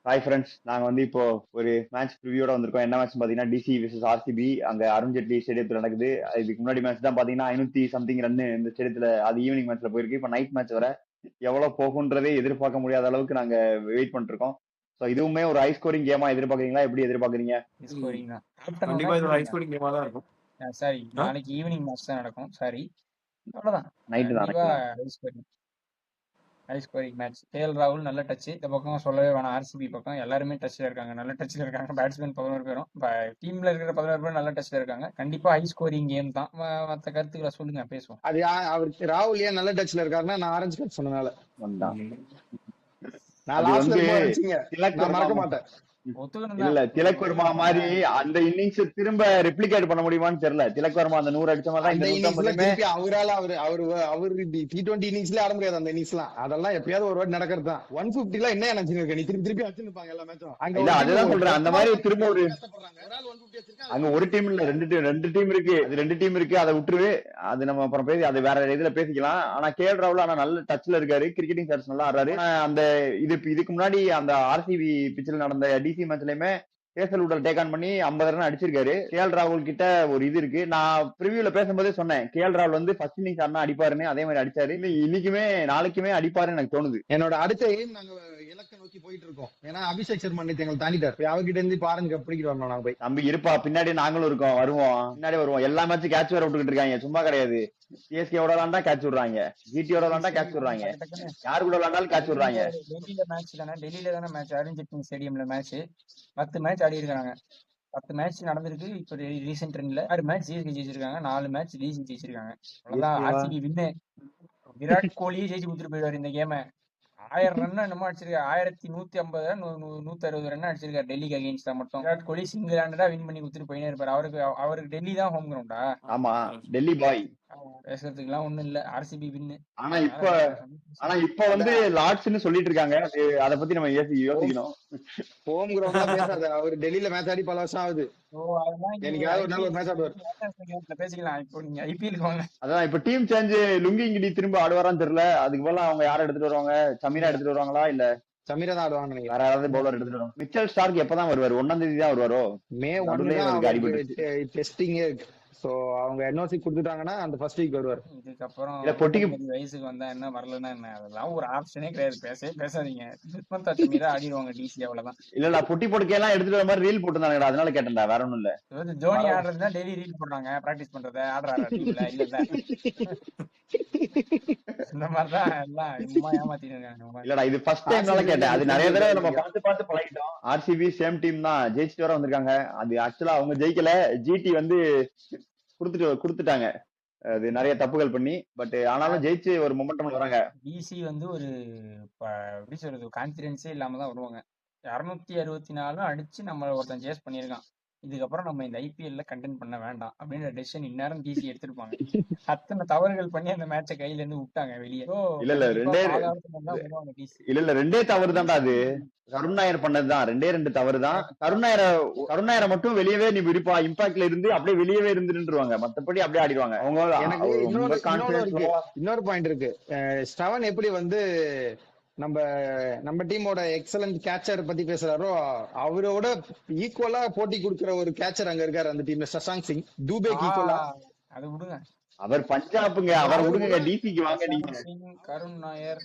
Hi friends, நாங்க வந்து இப்போ ஒரு மேட்ச் ப்ரிவியூட வந்திருக்கோம். என்ன மேட்ச் பாத்தீங்கன்னா டிசி விசஸ் ஆர்சிபி அங்க அருண் ஜெட்லி ஸ்டேடியத்துல நடக்குது. இதுக்கு முன்னாடி மேட்ச் தான் பாத்தீங்கன்னா 500 சம்திங் ரன் இந்த ஸ்டேடியத்துல அது ஈவினிங் மேட்ச்ல போயிருக்கு. இப்போ நைட் மேட்ச் வர எவ்வளவு போகுன்றதே எதிர்பார்க்க முடியாத அளவுக்கு நாங்க வெயிட் பண்ணிட்டு இருக்கோம். ஸோ இதுவுமே ஒரு ஹை ஸ்கோரிங் கேமா எதிர்பார்க்கறீங்களா? எப்படி எதிர்பார்க்கறீங்க? ஸ்கோரிங் தான். கண்டிப்பா இது ஒரு ஹை ஸ்கோரிங் கேமா தான் இருக்கும். சாரி, நாளைக்கு ஈவினிங் மேட்ச் தான் நடக்கும். சாரி, அவ்வளவுதான். நைட்டு தான் கண்டிப்பா ஹை ஸ்கோரிங் மேட்ச். கேஎல் ராகுல் நல்ல டச். இந்த பக்கம் சொல்லவே வேணாம். ஆர்சிபி பக்கம் எல்லாருமே டச்ல இருக்காங்க, நல்ல டச்ல இருக்காங்க. பேட்ஸ்மேன் 11 பேரும் டீம்ல இருக்கிற 11 பேரும் நல்ல டச்ல இருக்காங்க. கண்டிப்பா ஹை ஸ்கோரிங் கேம் தான். மத்த கருத்துக்களை சொல்லுங்க, பேசுவோம். அது அவருக்கு ராகுல் ஏன் நல்ல டச்ல இருக்காருன்னா, நான் ஆரஞ்சு கட் சொன்னனால வந்தான். நான் அது லாஸ்ட்ல வந்து அடிச்சீங்க, திலக் நான் மறக்க வர்மா மாட்டேன். இல்ல திலக் வர்மா மாதிரி அந்த இன்னிங்ஸ் திரும்ப ரெப்ளிகேட் பண்ண முடியுமான்னு தெரியல. திலக் வர்மா அந்த 100 அடிச்ச மாதிரி அந்த தான் இந்த இன்னிங்ஸ்ல 150மே திருப்பி அவரு T20 இன்னிங்ஸ்ல ஆட முடியாது. அந்த இன்னிங்ஸ்லாம் அதெல்லாம் எப்பயாவது ஒரு வாட்டி நடக்கிறது தான். 150 எல்லாம் என்ன நினைச்சிருக்க நீ? திருப்பி திருப்பி அடிச்சிருப்பாங்க எல்லா மேட்சும். அங்க இல்ல அதுதான் சொல்றேன். அந்த மாதிரி திரும்ப ஒரு கஷ்டப்படுறாங்க. ஒரு ஆள் 150 வச்சிருக்கா, அங்க ஒரு டீம் இல்ல, ரெண்டு டீம் இருக்கு. அது ரெண்டு டீம் இருக்கு, அதை விட்டுரு. அது நம்ம அப்புறம் பேசி அது வேற இதுல பேசிக்கலாம். ஆனா கேஎல் ராகுல் ஆனா நல்ல டச்ல இருக்காரு, கிரிக்கெட்டிங் சார்ஸ் நல்லா ஆடுறாரு. ஆனா அந்த இதுக்கு முன்னாடி அந்த ஆர்சிபி பிச்சில் நடந்த டிசி மேட்ச்லயுமே கேசல் உடல் டேக் ஆன் பண்ணி 50 ரன் அடிச்சிருக்காரு. கேஎல் ராகுல் கிட்ட ஒரு இது இருக்கு. நான் ப்ரிவியூல பேசும்போதே சொன்னேன், கேஎல் ராகுல் வந்து ஃபர்ஸ்ட் இன்னிங்ஸ் ஆடினா அடிப்பாருன்னு. அதே மாதிரி அடிச்சாரு. இன்னைக்குமே நாளைக்குமே அடிப்பாருன்னு எனக்கு தோணுது. என்னோட அடுத்த எய்ம் நாங்க இலக்க நோக்கி போயிட்டு இருக்கோம். ஏன்னா அபிஷேக் சர்மா நேத்து எங்களை தாண்டிட்டார். அவர்கிட்ட இருந்து பாருங்க பிடிக்கிட்டு வரணும். நாங்க போய் தம்பி இருப்பா, பின்னாடி நாங்களும் இருக்கோம், வருவோம். பின்னாடி வருவோம். எல்லா மேட்சும் கேட்ச் வேற விட்டுக்கிட்டு இருக்காங்க, சும்மா கிடையாது. சிஎஸ்கேவோட விளாண்டா கேட்ச் விடுறாங்க, ஜிடியோட விளாண்டா கேட்ச் விடுறாங்க, யாரு கூட விளாண்டாலும் கேட்ச் விடுறாங்க. டெல்லியில மேட்ச் தானே, டெல்லியில தானே மேட்ச், அருண் ஜெட்லி ஸ்டேடியம்ல மேட்ச். 10 மேட்ச் ஆடி இருக்காங்க. 10 மேட்ச் நடந்திருக்கு. இப்ப ரீசெண்ட் ட்ரெண்ட்ல 6 மேட்ச் சிஎஸ்கே ஜெயிச்சிருக்காங்க, 4 மேட்ச் டிசி ஜெயிச்சிருக்காங்க. அவ்வளவுதான். ஆர்சிபி வின்னு. விராட் கோலியே ஜெயிச்சு கொடுத்துட்டு போயிடுவாரு இந்த கேமை. 1000 ரன் என்னமோ அடிச்சிருக்காரு. 1150 ரன் 160 ரன் அடிச்சிருக்காரு டெல்லிக்கு அகேன்ஸ்டா மட்டும். விராட் கோலி சிங்கிள் ஹேண்டடா வின் பண்ணி கொடுத்துட்டு போயினே இருப்பாரு. அவருக்கு டெல்லி தான் ஹோம் கிரவுண்டா? ஆமா, டெல்லி பாய். பேசுறதுக்கு எல்லாம் ஒண்ணும் இல்ல. ஆர்சிபி வின்னு. ஆனா இப்ப வந்து லார்ட்ஸ்னு சொல்லிட்டு இருக்காங்க. அத பத்தி நம்ம யோசிக்கணும். ஹோம் கிரவுண்ட்லாம் பேசாத. அவர் டெல்லியில மேட்ச் ஆடி பல வருஷம் ஆகுது. என்னைக்காவது ஒரு நாள் ஒரு மேட்ச் ஆடுவார். பேசிக்கலாம். இப்போ நீங்க ஐபிஎல் வாங்க. அதான் இப்ப டீம் சேஞ்ச், லுங்கிங்கிடி திரும்ப ஆடுவாரான்னு தெரியல. அதுக்கு போல அவங்க யாரை எடுத்துட்டு வருவாங்க? சமீரா எடுத்துட்டு வருவாங்களா, இல்ல சமீரா தான் ஆடுவாங்க. வேற யாராவது பவுலர் எடுத்துட்டு வருவாங்க? மிச்சல் ஸ்டார்க் எப்பதான் வருவாரு? 1ஆம் தேதி தான் வருவாரோ? மே 1 டெஸ்டிங்கே இருக்கு. சோ அவங்க என்ஓசி கொடுத்துட்டாங்கன்னா அந்த ஃபர்ஸ்ட் வீக் வருவார். இதுக்கப்புறம் இல்ல பொட்டிக்கு வயசுக்கு வந்தா என்ன, வரலன்னா என்ன, அதெல்லாம் ஒரு ஆப்ஷனே கிடையாது. பேசாதீங்க. துஷ்மந்த் சமீரா ஆடிடுவாங்க டிசி, அவ்வளவுதான். இல்ல பொட்டி பொடுக்கை எல்லாம் எடுத்துட்டு வர மாதிரி ரீல் போட்டுருந்தாங்க, அதனால கேட்டேன்டா, வேற ஒண்ணும் இல்ல. தோனி ஆடுறதுனா டெய்லி ரீல் போடுறாங்க, பிராக்டிஸ் பண்றத. ஆடுறாரு டீம்ல இல்ல இந்த மாதிரிதான் எல்லாம் சும்மா ஏமாத்திட்டு இருக்காங்க. இல்லடா, இது ஃபர்ஸ்ட் டைம்னால கேட்டேன். அது நிறைய தடவை நம்ம பார்த்து பழகிட்டோம். ஆர்சிபி சேம் டீம் தான், ஜெயிச்சுட்டு வர வந்திருக்காங்க. அது ஆக்சுவலா அவங்க ஜெயிக்கல, ஜிடி வந்து கொடுத்துட்டாங்க. அது நிறைய தப்புகள் பண்ணி. பட் ஆனாலும் ஜெயிச்சு ஒரு மொமெண்டம்ல வராங்க. டிசி வந்து ஒரு எப்படி சொல்றது, கான்பிடன்ஸே இல்லாம தான் வருவாங்க. 264 அடிச்சு நம்ம ஒருத்தன் சேஸ் பண்ணிருக்கான். இதுக்கப்புறம் நம்ம இந்த ஐபிஎல்ல கண்டென்ட் பண்ண வேண்டாம் அப்படின்ற டெசிஷன் இந்நேரம் டிசி எடுத்திருப்பாங்க. அத்தனை தவறுகள் பண்ணி அந்த மேட்சை கையில இருந்து விட்டாங்க வெளியே. இல்ல ரெண்டே தவறு தான்டா அது. கருண் நாயர் பண்ணதுதான் ரெண்டு தவறு தான். கருண் மட்டும் வெளியவே நீ விருப்பா இம்பாக்ட்ல இருந்து அப்படியே வெளியவே இருந்துருவாங்க. மத்தபடி அப்படியே ஆடிடுவாங்க அவங்க. இன்னொரு பாயிண்ட் இருக்கு. ஸ்டவன் எப்படி வந்து நம்ம டீமோட எக்ஸலன்ட் கேச்சர் பத்தி பேசுறாரோ, அவரோட ஈக்குவலா போட்டி கொடுக்கிற ஒரு கேச்சர் அங்க இருக்காரு அந்த டீம்ல, சஷாங்க் சிங். தூபேக்கு ஈக்குவலா. அது விடுங்க, அவர் பஞ்சாப்ங்க, அவர் விடுங்க, டிசிக்கு வாங்க. நீங்க கருண் நாயர்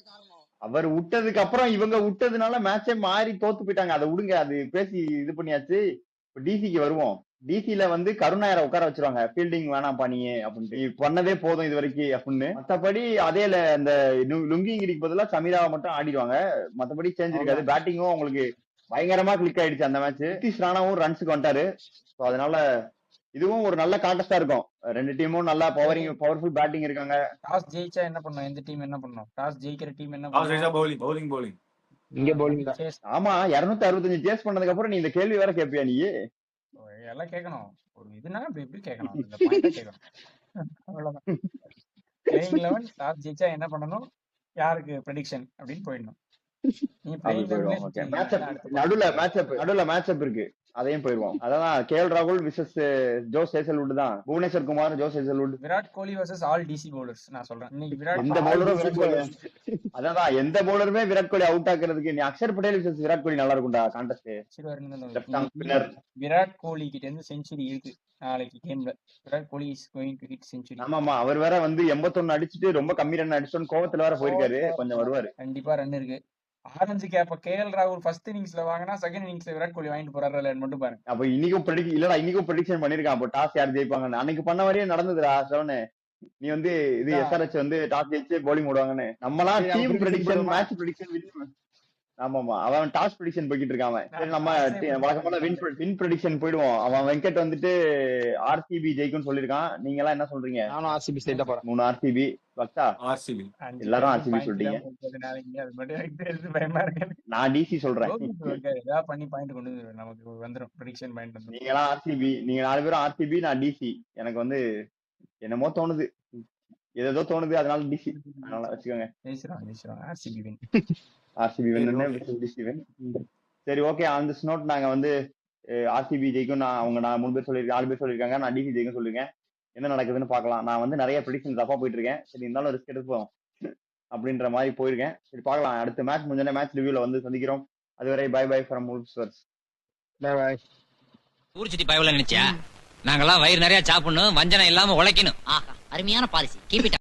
அவர் விட்டதுக்கு அப்புறம் இவங்க விட்டதுனால மேட்சே மாறி தோத்து போயிட்டாங்க. அதை விடுங்க, அது பேசி இது பண்ணியாச்சு. இப்ப டிசிக்கு வருவோம். டிசில வந்து கருணாயரை உட்கார வச்சிருவாங்க. ஃபீல்டிங் வேணாம் பண்ணியே அப்படின்னு, பண்ணதே போதும் இது வரைக்கும் அப்படின்னு. மத்தபடி அதே இந்த லுங்கிங்கிரிக்கு பதிலா சமீராவை மட்டும் ஆடிடுவாங்க. மத்தபடி சேஞ்ச் இருக்காது. பேட்டிங்கும் உங்களுக்கு பயங்கரமா கிளிக் ஆயிடுச்சு அந்த மேட்ச். நிதிஷ் ராணாவும் ரன்ஸுக்கு வந்துட்டாரு. அதனால இதுவும் ஒரு நல்ல கான்டெஸ்டா இருக்கும். ரெண்டு டீமும் நல்லா பவர்ஃபுல் பேட்டிங் இருக்காங்க. டாஸ் ஜெயிச்சா என்ன பண்ணும்? எந்த டீம் என்ன பண்ணும்? டாஸ் ஜெயிக்கிற டீம் என்ன பண்ணும்? பவுலிங். இங்க பவுலிங் தான். ஆமா, 265 சேஸ் பண்ணதுக்கு அப்புறம் நீ இந்த கேள்வி வேற கேட்பியா? நீ எல்லாம் கேட்கணும். ஒரு இதுனா எப்படி கேட்கணும்? இந்த பாயிண்ட் கேட்கணும். அவ்வளவுதான். டாஸ் ஜெயிச்சா என்ன பண்ணணும், யாருக்கு ப்ரெடிக்ஷன் அப்படின்னு போயிடணும். நீங்க அப்படி பிளேயிங் போயிடுவோம். ஓகே, மேட்சப் அடுத்து நடுவுல மேட்சப் இருக்கு, அதையும் போயிருவோம். அதான் கேஎல் ராகுல் விசஸ் ஜோஸ் ஹேசல்வுட் தான். Bhuvneshwar Kumar, Josh Hazlewood. Virat Kohli versus all DC bowlers நான் சொல்றேன். இன்னைக்கு விராட் எந்த பவுலரும் விராட் கோலி, அதான் எந்த பவுலருமே விராட் கோலி அவுட் ஆக்குறதுக்கு நீ அக்ஷர் பட்டேல் விசஸ் விராட் கோலி நல்லா இருக்கும்டா contest. Left arm spinner Virat Kohli கிட்ட இருந்து செஞ்சுரி இருக்கு நாளைக்கு கேம்ல. Virat Kohli is going to hit century. ஆமாமா, அவர் வேற வந்து 81 அடிச்சுட்டு ரொம்ப கம்மி ரன் அடிச்சோன்னு கோவத்துல வேற போயிருக்காரு, கொஞ்சம் வருவாரு. கண்டிப்பா ரன் இருக்கு. ஆரஞ்சு கேப்ப கேஎல் ராகுல் ஃபர்ஸ்ட் இன்னிங்ஸ்ல வாங்கினா செகண்ட் இன்னிங்ஸ்ல விராட் கோலி வாங்கிட்டு போறாரு மட்டும் பாருங்க. அப்ப இன்னைக்கும் ப்ரெடிக்ஷன் பண்ணிருக்கான். அப்போ டாஸ் யார் ஜெயிப்பாங்கன்னு அன்னைக்கு பண்ண வரையே நடந்ததுடா. சரவணே, நீ வந்து இது எஸ்ஆர்எச் வந்து டாஸ் ஜெயிச்சு பவுலிங் போடுவாங்கன்னு. நம்மளாம் டீம் ப்ரெடிக்ஷன், மேட்ச் ப்ரெடிக்ஷன். ஆமாமா, அவன் டாஸ் ப்ரெடிக்ஷன் போய்கிட்டு இருக்கான். சரி, நம்ம வழக்கமான வின் ப்ரெடிக்ஷன் போயிடுவோம். அவன் வெங்கட் வந்துட்டு ஆர்சிபி ஜெயிக்கும்னு சொல்லிருக்கான். நீங்க எல்லாம் என்ன சொல்றீங்க? நானும் ஆர்சிபி ஸ்டேட்டா போறேன். 3 ஆர்சிபி. வக்தா ஆர்சிபி. எல்லாரும் ஆர்சிபி சொல்றீங்க. அது மட்டும் எனக்கு தெரிஞ்சு பயமா இருக்கு. நான் டிசி சொல்றேன். ஏதாவது பண்ணி பாயிண்ட் கொண்டு வந்து நமக்கு வந்துரும் ப்ரெடிக்ஷன் பாயிண்ட் வந்து. நீங்க எல்லாம் ஆர்சிபி, நீங்க 4 பேரும் ஆர்சிபி, நான் டிசி. எனக்கு வந்து என்னமோ தோணுது, ஏதோ தோணுது, அதனால டிசி. அதனால வச்சுக்கோங்க. ஜெயிச்சிரும் RCB win. RCB win, DC win. சரி, ஓகே. ஆன் திஸ் நோட் நாங்க வந்து ஆர்சிபி ஜெயிக்கும். நான் 3 பேர் சொல்லிருக்கேன், 4 பேர் சொல்லிருக்காங்க. நான் டிசி ஜெயிக்கும் சொல்லிருக்கேன். என்ன நடக்குதுன்னு பாக்கலாம். நான் வந்து நிறைய ப்ரெடிக்ஷன் தப்பா போயிட்டு இருக்கேன். சரி, இருந்தாலும் ரிஸ்க் எடுப்போம் அப்படின்ற மாதிரி போயிருக்கேன். சரி, பார்க்கலாம். அடுத்த மேட்ச் முடிஞ்ச மேட்ச் ரிவ்யூல வந்து சந்திக்கிறோம். அதுவரை bye bye from wolves. Bye bye. ஊர் சுத்தி பயவுல நினைச்சியா? நாங்கெல்லாம் வயிறு நிறைய சாப்பிடணும், வஞ்சனம் இல்லாம உழைக்கணும். ஆஹா, அருமையான பாலிசி. Keep it